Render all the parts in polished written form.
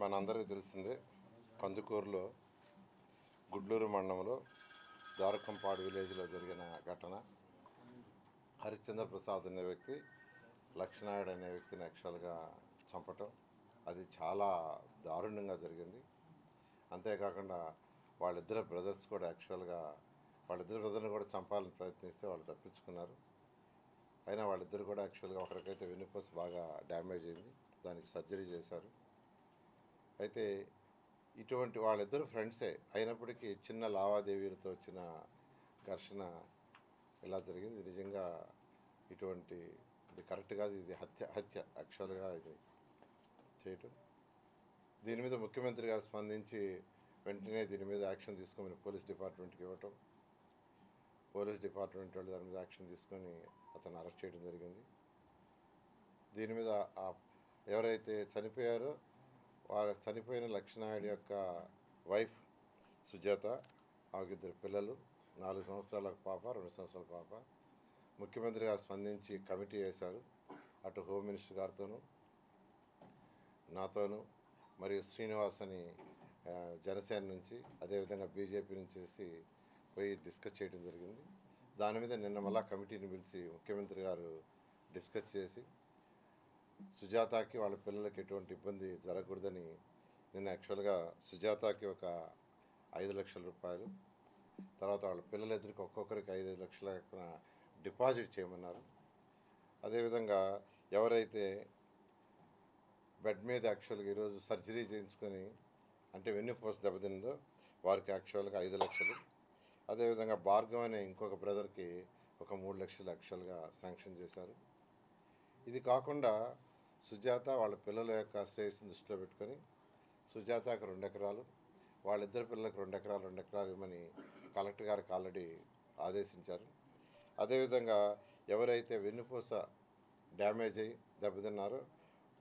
మనందరికీ తెలిసిందే కందుకూరులో గుడ్లూరు మండలంలో ద్వారకంపాడు విలేజ్లో జరిగిన ఘటన. హరిశ్చంద్ర ప్రసాద్ అనే వ్యక్తి లక్ష్మీనాయుడు అనే వ్యక్తిని యాక్చువల్గా చంపటం అది చాలా దారుణంగా జరిగింది. అంతేకాకుండా వాళ్ళిద్దరు బ్రదర్స్ కూడా యాక్చువల్గా వాళ్ళిద్దరు బ్రదర్ని కూడా చంపాలని ప్రయత్నిస్తే వాళ్ళు తప్పించుకున్నారు. అయినా వాళ్ళిద్దరు కూడా యాక్చువల్గా ఒకరికైతే వెన్నుపూస బాగా డ్యామేజ్ అయింది, దానికి సర్జరీ చేశారు. అయితే ఇటువంటి వాళ్ళిద్దరు ఫ్రెండ్సే అయినప్పటికీ చిన్న లావాదేవీలతో వచ్చిన ఘర్షణ ఇలా జరిగింది. నిజంగా ఇది కరెక్ట్ కాదు, ఇది హత్య యాక్చువల్గా ఇది చేయటం. దీని మీద ముఖ్యమంత్రి గారు స్పందించి వెంటనే దీని మీద యాక్షన్ తీసుకోమని పోలీస్ డిపార్ట్మెంట్కి ఇవ్వటం, పోలీస్ డిపార్ట్మెంట్ వాళ్ళు దాని మీద యాక్షన్ తీసుకొని అతను అరెస్ట్ చేయడం జరిగింది. దీని మీద ఎవరైతే చనిపోయారో వారు చనిపోయిన లక్ష్మీనాయుడు యొక్క వైఫ్ సుజాత, ఆమెకి 2 పిల్లలు, 4 సంవత్సరాల పాప, 2 సంవత్సరాల పాప. ముఖ్యమంత్రి గారు స్పందించి కమిటీ వేశారు. అటు హోమ్ మినిస్టర్ గారితోనూ నాతోనూ మరియు శ్రీనివాస్ అని జనసేన నుంచి అదేవిధంగా బీజేపీ నుంచి పోయి డిస్కస్ చేయడం జరిగింది. దాని మీద నిన్న మళ్ళా కమిటీని పిలిచి ముఖ్యమంత్రి గారు డిస్కస్ చేసి సుజాతకి వాళ్ళ పిల్లలకి ఎటువంటి ఇబ్బంది జరగకూడదని నిన్న యాక్చువల్గా సుజాతకి ఒక 5 లక్షల రూపాయలు, తర్వాత వాళ్ళ పిల్లలిద్దరికి ఒక్కొక్కరికి 5 లక్షల డిపాజిట్ చేయమన్నారు. అదేవిధంగా ఎవరైతే బెడ్ మీద యాక్చువల్గా ఈరోజు సర్జరీ చేయించుకొని అంటే వెన్నుపూస దెబ్బతిందో వారికి యాక్చువల్గా 5 లక్షలు, అదేవిధంగా భార్గవ్ అనే ఇంకొక బ్రదర్కి ఒక 3 లక్షలు యాక్చువల్గా శాంక్షన్ చేశారు. ఇది కాకుండా సుజాత వాళ్ళ పిల్లల యొక్క శ్రేయస్సును దృష్టిలో పెట్టుకొని సుజాతకు 2 ఎకరాలు, వాళ్ళిద్దరు పిల్లలకు 2 ఎకరాలు 2 ఎకరాలు ఇవ్వమని కలెక్టర్ గారికి ఆల్రెడీ ఆదేశించారు. అదేవిధంగా ఎవరైతే వెన్నుపూస డ్యామేజ్ అయ్యి దెబ్బతిన్నారో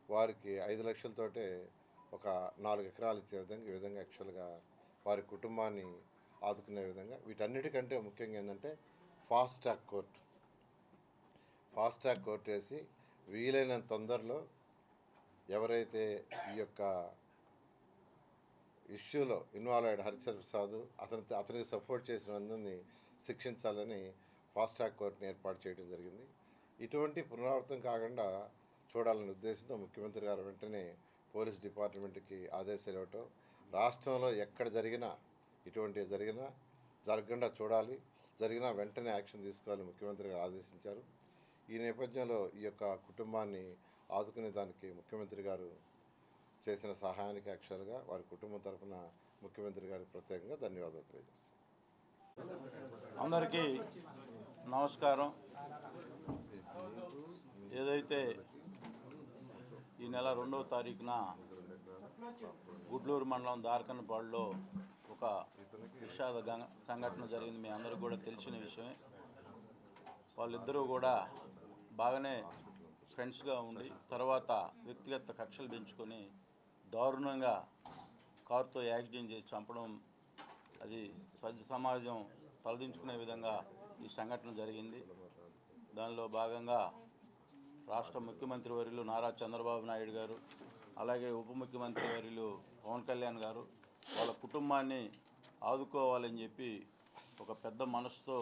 వారికి 5 లక్షలతోటే ఒక 4 ఎకరాలు ఇచ్చే విధంగా ఈ విధంగా యాక్చువల్గా వారి కుటుంబాన్ని ఆదుకునే విధంగా, వీటన్నిటికంటే ముఖ్యంగా ఏంటంటే ఫాస్ట్ ట్రాక్ కోర్టు వేసి వీలైనంత తొందరలో ఎవరైతే ఈ యొక్క ఇష్యూలో ఇన్వాల్వ్ అయ్యాడు హరిశ్చంద్ర ప్రసాద్ అతనికి సపోర్ట్ చేసిన అందరినీ శిక్షించాలని ఫాస్ట్ ట్రాక్ కోర్టుని ఏర్పాటు చేయడం జరిగింది. ఇటువంటి పునరావృతం కాకుండా చూడాలనే ఉద్దేశంతో ముఖ్యమంత్రి గారు వెంటనే పోలీస్ డిపార్ట్మెంట్కి ఆదేశాలు ఇవ్వటం, రాష్ట్రంలో ఎక్కడ జరిగినా ఇటువంటివి జరగకుండా చూడాలి, జరిగినా వెంటనే యాక్షన్ తీసుకోవాలని ముఖ్యమంత్రి గారు ఆదేశించారు. ఈ నేపథ్యంలో ఈ యొక్క కుటుంబాన్ని ఆదుకునే దానికి ముఖ్యమంత్రి గారు చేసిన సహాయానికి యాక్చువల్గా వారి కుటుంబం తరఫున ముఖ్యమంత్రి గారికి ప్రత్యేకంగా ధన్యవాదాలు తెలియజేస్తాను. అందరికీ నమస్కారం. ఏదైతే ఈ నెల 2వ తారీఖున గుడ్లూరు మండలం దారకన్నపాడులో ఒక విషాద సంఘటన జరిగింది. మీ అందరికీ కూడా తెలిసిన విషయమే. వాళ్ళిద్దరూ కూడా బాగానే ఫ్రెండ్స్గా ఉండి తర్వాత వ్యక్తిగత కక్షలు పెంచుకొని దారుణంగా కారుతో యాక్సిడెంట్ చేసి చంపడం, అది సమాజం తలదించుకునే విధంగా ఈ సంఘటన జరిగింది. దానిలో భాగంగా రాష్ట్ర ముఖ్యమంత్రి వర్యులు నారా చంద్రబాబు నాయుడు గారు, అలాగే ఉప ముఖ్యమంత్రి వర్యులు పవన్ కళ్యాణ్ గారు వాళ్ళ కుటుంబాన్ని ఆదుకోవాలని చెప్పి ఒక పెద్ద మనసుతో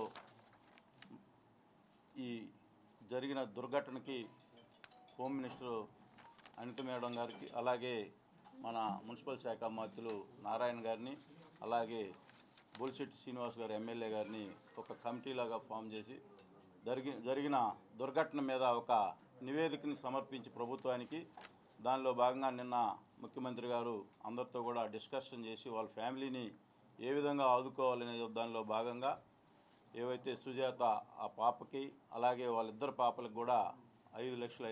ఈ జరిగిన దుర్ఘటనకి హోమ్ మినిస్టర్ అనిత మేడం గారికి, అలాగే మన మున్సిపల్ శాఖ మంత్రులు నారాయణ గారిని, అలాగే బొలిశెట్టి శ్రీనివాస్ గారు ఎమ్మెల్యే గారిని ఒక కమిటీలాగా ఫామ్ చేసి జరిగిన దుర్ఘటన మీద ఒక నివేదికని సమర్పించి ప్రభుత్వానికి, దానిలో భాగంగా నిన్న ముఖ్యమంత్రి గారు అందరితో కూడా డిస్కషన్ చేసి వాళ్ళ ఫ్యామిలీని ఏ విధంగా ఆదుకోవాలనే దానిలో భాగంగా ఏవైతే సుజాత ఆ పాపకి అలాగే వాళ్ళిద్దరు పాపలకు కూడా 5 లక్షల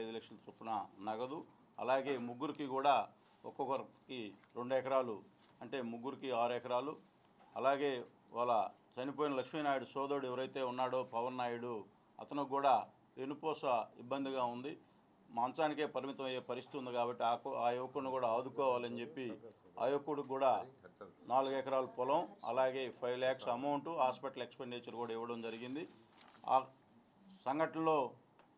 చొప్పున నగదు, అలాగే ముగ్గురికి కూడా ఒక్కొక్కరికి 2 ఎకరాలు అంటే ముగ్గురికి 6 ఎకరాలు, అలాగే వాళ్ళ చనిపోయిన లక్ష్మీనాయుడు సోదరుడు ఎవరైతే ఉన్నాడో పవన్ నాయుడు అతనికి కూడా వెన్నుపూస ఇబ్బందిగా ఉంది, మంచానికే పరిమితం అయ్యే పరిస్థితి ఉంది కాబట్టి ఆ యువకుడిని కూడా ఆదుకోవాలని చెప్పి ఆ యువకుడికి కూడా 4 ఎకరాల పొలం, అలాగే 5 lakhs అమౌంట్, హాస్పిటల్ ఎక్స్పెండిచర్ కూడా ఇవ్వడం జరిగింది. ఆ సంఘటనలో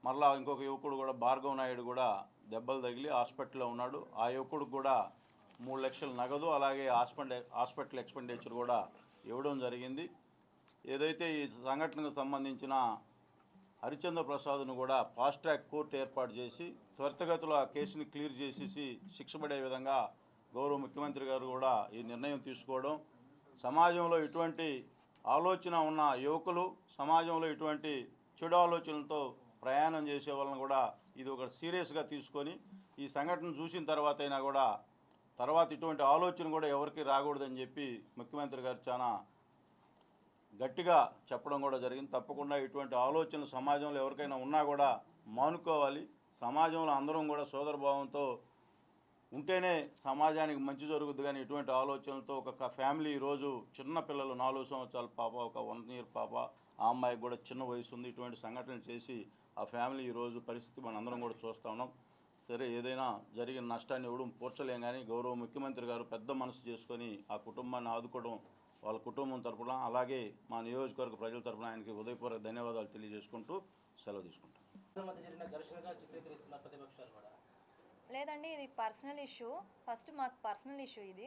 మరలా ఇంకొక యువకుడు కూడా భార్గవ్ నాయుడు కూడా దెబ్బలు తగిలి హాస్పిటల్లో ఉన్నాడు. ఆ యువకుడికి కూడా 3 లక్షల నగదు అలాగే హాస్పిటల్ ఎక్స్పెండిచర్ కూడా ఇవ్వడం జరిగింది. ఏదైతే ఈ సంఘటనకు సంబంధించిన హరిశ్చంద్ర ప్రసాద్ను కూడా ఫాస్ట్ ట్రాక్ కోర్టు ఏర్పాటు చేసి త్వరితగతిలో ఆ కేసుని క్లియర్ చేసేసి శిక్ష పడే విధంగా గౌరవ ముఖ్యమంత్రి గారు కూడా ఈ నిర్ణయం తీసుకోవడం, సమాజంలో ఇటువంటి ఆలోచన ఉన్న యువకులు, సమాజంలో ఇటువంటి చెడు ఆలోచనలతో ప్రయాణం చేసే వాళ్ళని కూడా ఇది ఒక సీరియస్గా తీసుకొని ఈ సంఘటన చూసిన తర్వాత అయినా కూడా తర్వాత ఇటువంటి ఆలోచన కూడా ఎవరికి రాకూడదని చెప్పి ముఖ్యమంత్రి గారు చాలా గట్టిగా చెప్పడం కూడా జరిగింది. తప్పకుండా ఇటువంటి ఆలోచనలు సమాజంలో ఎవరికైనా ఉన్నా కూడా మానుకోవాలి. సమాజంలో అందరం కూడా సోదరభావంతో ఉంటేనే సమాజానికి మంచి జరుగుద్ది. కానీ ఇటువంటి ఆలోచనలతో ఒక ఫ్యామిలీ ఈరోజు చిన్న పిల్లలు 4 సంవత్సరాల పాప, ఒక 1 ఇయర్ పాప, ఆ అమ్మాయికి కూడా చిన్న వయసు ఉంది. ఇటువంటి సంఘటనలు చేసి ఆ ఫ్యామిలీ ఈరోజు పరిస్థితి మనం అందరం కూడా చూస్తూ ఉన్నాం. సరే, ఏదైనా జరిగిన నష్టాన్ని ఇవ్వడం పూడ్చలేం, కానీ గౌరవ ముఖ్యమంత్రి గారు పెద్ద మనసు చేసుకొని ఆ కుటుంబాన్ని ఆదుకోవడం వాళ్ళ కుటుంబం తరపున అలాగే మా నియోజకవర్గ ప్రజల తరపున ఆయనకి హృదయపూర్వక ధన్యవాదాలు తెలియజేసుకుంటూ సెలవు తీసుకుంటాం. లేదండి, ఇది పర్సనల్ ఇష్యూ. ఫస్ట్ మాకు పర్సనల్ ఇష్యూ ఇది.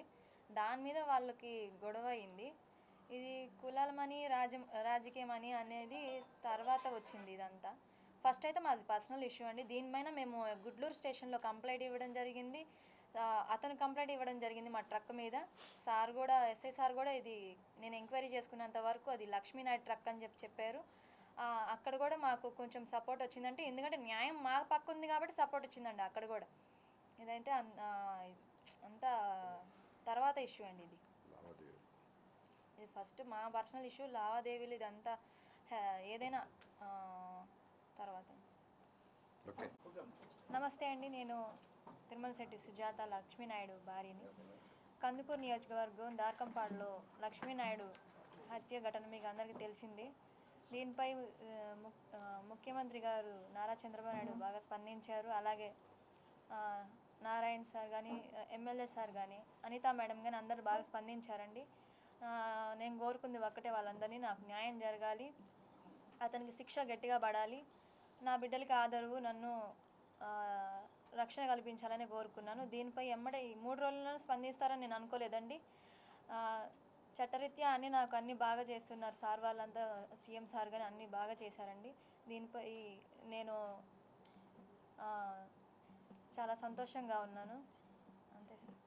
దాని మీద వాళ్ళకి గొడవ అయింది. ఇది కులాలమని రాజకీయమని అనేది తర్వాత వచ్చింది ఇదంతా. ఫస్ట్ అయితే మాది పర్సనల్ ఇష్యూ అండి. దీనిపైన మేము గుడ్లూరు స్టేషన్లో కంప్లైంట్ ఇవ్వడం జరిగింది. అతను కంప్లైంట్ ఇవ్వడం జరిగింది మా ట్రక్ మీద. సార్ కూడా, ఎస్ఐ సార్ కూడా ఇది నేను ఎంక్వైరీ చేసుకున్నంత వరకు అది లక్ష్మీనాయుడు ట్రక్ అని చెప్పారు. అక్కడ కూడా మాకు కొంచెం సపోర్ట్ వచ్చిందంటే, ఎందుకంటే న్యాయం మా పక్క ఉంది కాబట్టి సపోర్ట్ వచ్చిందండి అక్కడ కూడా. ఇదైతే అంతా తర్వాత ఇష్యూ అండి. ఇది ఫస్ట్ మా పర్సనల్ ఇష్యూ, లావాదేవీలు ఇదంతా ఏదైనా తర్వాత. నమస్తే అండి, నేను తిరుమల శెట్టి సుజాత, లక్ష్మీనాయుడు భార్యని. కందుకూరు నియోజకవర్గం దార్కంపాడులో లక్ష్మీనాయుడు హత్య ఘటన మీకు అందరికీ తెలిసింది. దీనిపై ముఖ్యమంత్రి గారు నారా చంద్రబాబు నాయుడు బాగా స్పందించారు. అలాగే నారాయణ సార్ కానీ, ఎమ్మెల్యే సార్ కానీ, అనితా మేడం కానీ అందరూ బాగా స్పందించారండి. నేను కోరుకుంది ఒక్కటే, వాళ్ళందరినీ నాకు న్యాయం జరగాలి, అతనికి శిక్ష గట్టిగా పడాలి, నా బిడ్డలకి ఆదరవు, నన్ను రక్షణ కల్పించాలని కోరుకున్నాను. దీనిపై ఎమ్మడే ఈ 3 రోజుల్లో స్పందిస్తారని నేను అనుకోలేదండి. చట్టరీత్యా నాకు అన్నీ బాగా చేస్తున్నారు సార్, వాళ్ళంతా సీఎం సార్ కానీ అన్నీ బాగా చేశారండి. దీనిపై నేను చాలా సంతోషంగా ఉన్నాను. అంతే సార్.